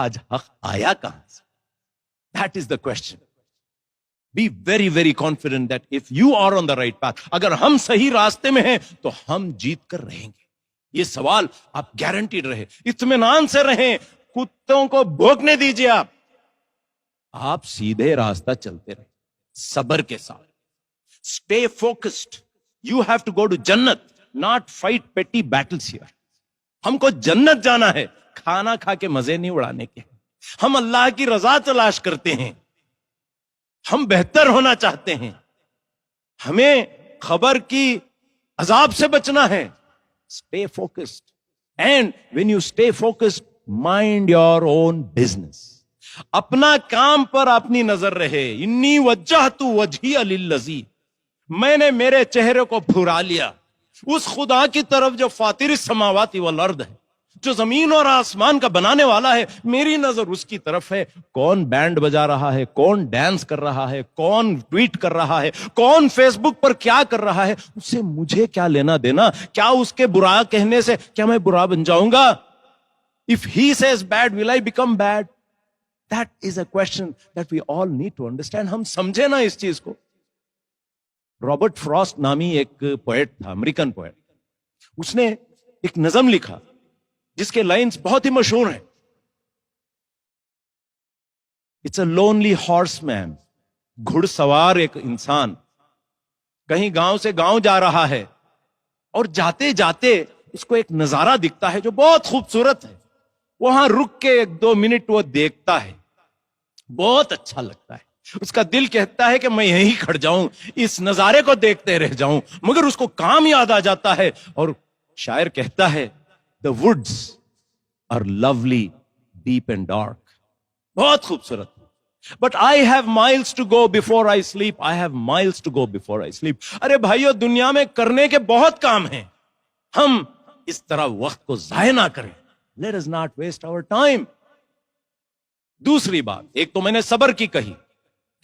آج حق آیا کہاں سے؟ That is the question. Be very, very confident that if you are on the right path, اگر ہم صحیح راستے میں ہیں تو ہم جیت کر رہیں گے. یہ سوال آپ گارنٹیڈ رہے, اطمینان سے رہیں, کتوں کو بھوکنے دیجیے, آپ سیدھے راستہ چلتے رہیں صبر کے ساتھ. Stay focused. You have to go to Jannat, not fight petty battles here. ہم کو جنت جانا ہے, کھانا کھا کے مزے نہیں اڑانے کے. ہم اللہ کی رضا تلاش کرتے ہیں, ہم بہتر ہونا چاہتے ہیں, ہمیں خبر کی عذاب سے بچنا ہے. Stay focused. And when you stay focused, mind your own business. اپنا کام پر اپنی نظر رہے. انی وجہت وجہی للذی, میں نے میرے چہرے کو پھرا لیا اس خدا کی طرف جو فاطر السماوات والارض ہے, جو زمین اور آسمان کا بنانے والا ہے. میری نظر اس کی طرف ہے. کون بینڈ بجا رہا ہے, کون ڈانس کر رہا ہے, کون ٹویٹ کر رہا ہے, کون فیس بک پر کیا کر رہا ہے, اس سے مجھے کیا لینا دینا؟ کیا اس کے برا کہنے سے کیا میں برا بن جاؤں گا؟ If he says bad, will I become bad? That is a question that we all need to understand. ہم سمجھے نا اس چیز کو. رابرٹ فراسٹ نامی ایک پوئٹ تھا, امریکن پوئٹ. اس نے ایک نظم لکھا جس کے لائنز بہت ہی مشہور ہیں. اٹس اے لونلی ہارس مین, گھڑ سوار ایک انسان کہیں گاؤں سے گاؤں جا رہا ہے, اور جاتے جاتے اس کو ایک نظارہ دکھتا ہے جو بہت خوبصورت ہے. وہاں رک کے 1-2 منٹ وہ دیکھتا ہے, بہت اچھا لگتا ہے. اس کا دل کہتا ہے کہ میں یہیں کھڑ جاؤں, اس نظارے کو دیکھتے رہ جاؤں, مگر اس کو کام یاد آ جاتا ہے. اور شاعر کہتا ہے, The woods are lovely, deep and dark. بہت خوبصورت. But I have miles to go before I sleep. I have miles to go before I sleep. ارے بھائیو, دنیا میں کرنے کے بہت کام ہیں, ہم اس طرح وقت کو ضائع نہ کریں. Let us not waste our time. دوسری بات, ایک تو میں نے صبر کی کہی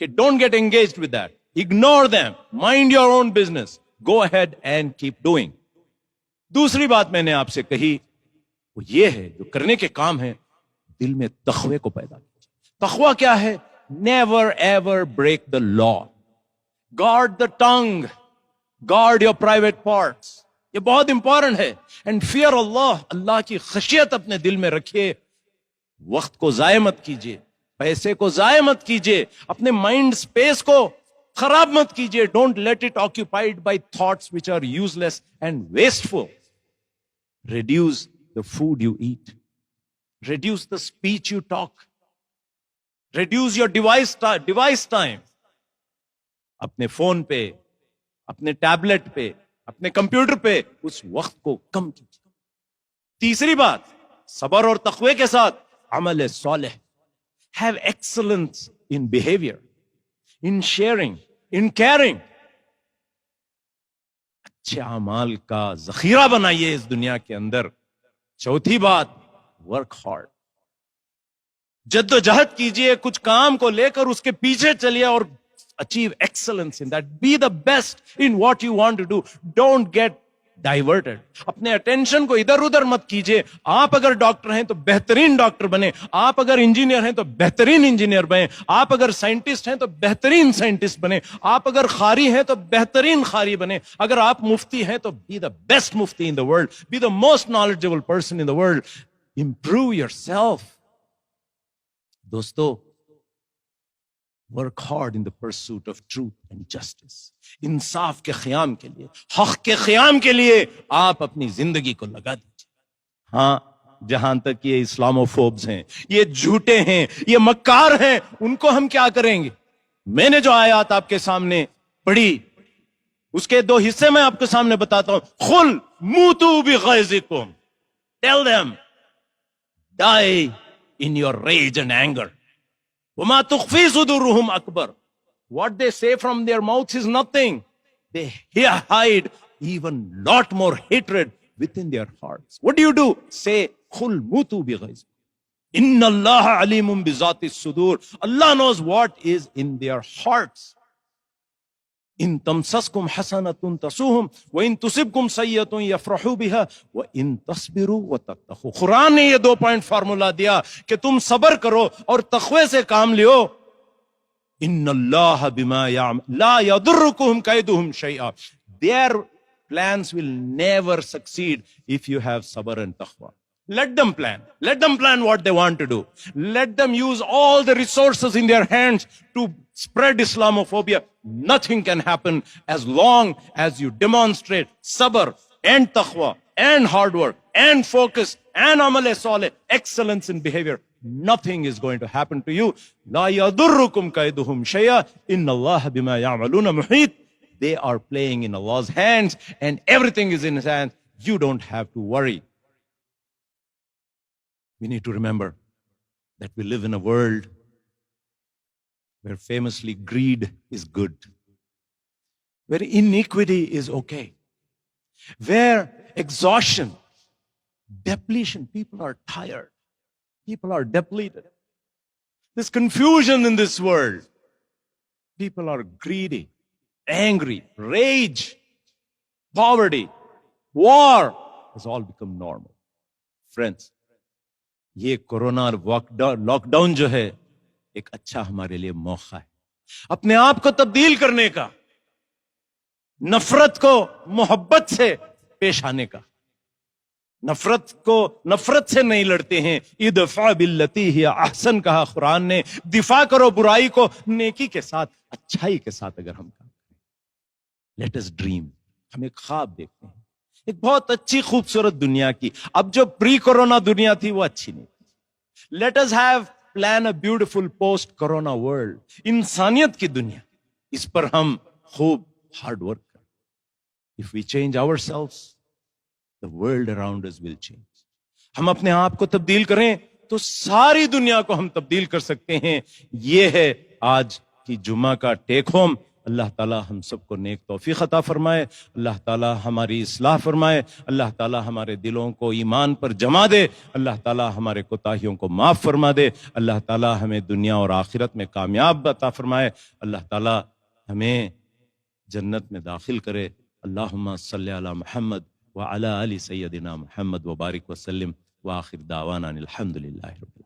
کہ don't get engaged with that. Ignore them. Mind your own business. Go ahead and keep doing. دوسری بات میں نے آپ سے کہی وہ یہ ہے, جو کرنے کے کام ہیں دل میں تقوی کو پیدا کیجیے. تقوی کیا ہے؟ Never ever break the law. Guard the tongue. Guard your private parts. یہ بہت امپورٹنٹ ہے. And fear Allah. اللہ کی خشیت اپنے دل میں رکھیے. وقت کو ضائع مت کیجیے, پیسے کو ضائع مت کیجیے, اپنے مائنڈ اسپیس کو خراب مت کیجیے. Don't let it occupied by thoughts which are useless and wasteful. Reduce the food you eat. Reduce the speech you talk. Reduce your device time. اپنے فون پہ, اپنے ٹیبلٹ پہ, اپنے کمپیوٹر پہ اس وقت کو کم کیجیے. تیسری بات, صبر اور تقوی کے ساتھ عمل صالح. Have excellence in behavior, in sharing, in caring. اچھے اعمال کا ذخیرہ بنائیے اس دنیا کے اندر. چوتھی بات, work hard. جد و جہد کیجئے, کچھ کام کو لے کر اس کے پیچھے چلیے اور achieve excellence in that. Be the best in what you want to do. Don't get diverted. اپنے اٹینشن کو ادھر ادھر مت کیجئے. آپ اگر ڈاکٹر ہیں تو بہترین ڈاکٹر بنے, آپ اگر انجینئر ہیں تو بہترین انجینئر بنے, آپ اگر سائنٹسٹ ہیں تو بہترین سائنٹسٹ بنے, آپ اگر قاری ہیں تو بہترین قاری بنے, اگر آپ مفتی ہیں تو be the best mufti in the world, be the most knowledgeable person in the world. Improve yourself. دوستو, work hard in the pursuit of truth and justice. انصاف کے قیام کے لیے, حق کے قیام کے لیے آپ اپنی زندگی کو لگا دیجیے. ہاں, جہاں تک یہ اسلاموفوبز ہیں, یہ جھوٹے ہیں, یہ مکار ہیں, ان کو ہم کیا کریں گے؟ میں نے جو آیات آپ کے سامنے پڑھی اس کے 2 حصے میں آپ کے سامنے بتاتا ہوں. قل موتوا بغیظکم. Tell them, die in your rage and anger. وَمَا تُخْفِي صُدُورُهُمْ أَكْبَرُ. What they say from their mouths is nothing. They hide even lot more hatred within their hearts. What do? Say, قُلْ مُوتُوا بِغَيْظِكُمْ. إِنَّ اللَّهَ عَلِيمٌ بِذَاتِ الصُّدُورِ. Allah knows what is in their hearts. ان تمسسکم حسنۃ تسوہم وان تصبکم سیئۃ یفرحوا بها وان تصبروا وتتقوا. قرآن نے یہ 2 point formula دیا کہ تم صبر کرو اور تقوی سے کام لیو. ان اللہ بما یعمل لا یضرکم کیدہم شیئا. Their plans will never succeed if you have sabr and taqwa. Let them plan. Let them plan what they want to do. Let them use all the resources in their hands to spread Islamophobia. Nothing can happen as long as you demonstrate sabr and taqwa and hard work and focus and amal saleh, excellence in behavior. Nothing is going to happen to you. La yadurrukum kaiduhum shay'a. Inna Allah bima ya'maluna muhit. They are playing in Allah's hands and everything is in His hands. You don't have to worry. We need to remember that we live in a world where famously greed is good, where iniquity is okay, where exhaustion, depletion, people are tired, people are depleted. There's confusion in this world. People are greedy, angry, rage, poverty, war has all become normal. Friends, یہ corona lock down جو ہے ایک اچھا ہمارے لیے موقع ہے اپنے آپ کو تبدیل کرنے کا, نفرت کو محبت سے پیش آنے کا. نفرت سے نہیں لڑتے ہیں. ادفع باللتی ہی احسن کہا قرآن نے. دفاع کرو برائی کو نیکی کے ساتھ, اچھائی کے ساتھ. اگر ہم کام کریں, لیٹ اس ڈریم. ہم ایک خواب دیکھتے ہیں ایک بہت اچھی خوبصورت دنیا کی. اب جو پری کورونا دنیا تھی وہ اچھی نہیں. Let us have plan a beautiful post corona world. انسانیت کی دنیا, اس پر ہم خوب ہارڈ ورک کریں. If we change ourselves, the world around us will change. ہم اپنے آپ کو تبدیل کریں تو ساری دنیا کو ہم تبدیل کر سکتے ہیں. یہ ہے آج کی جمعہ کا ٹیک ہوم. اللہ تعالیٰ ہم سب کو نیک توفیق عطا فرمائے. اللہ تعالیٰ ہماری اصلاح فرمائے. اللہ تعالیٰ ہمارے دلوں کو ایمان پر جما دے. اللہ تعالیٰ ہمارے کوتاہیوں کو معاف فرما دے. اللہ تعالیٰ ہمیں دنیا اور آخرت میں کامیاب عطا فرمائے. اللہ تعالیٰ ہمیں جنت میں داخل کرے. اللہم صلی علی محمد وعلی آل سیدنا محمد وبارک وسلم. وآخر دعوانا الحمد للہ رب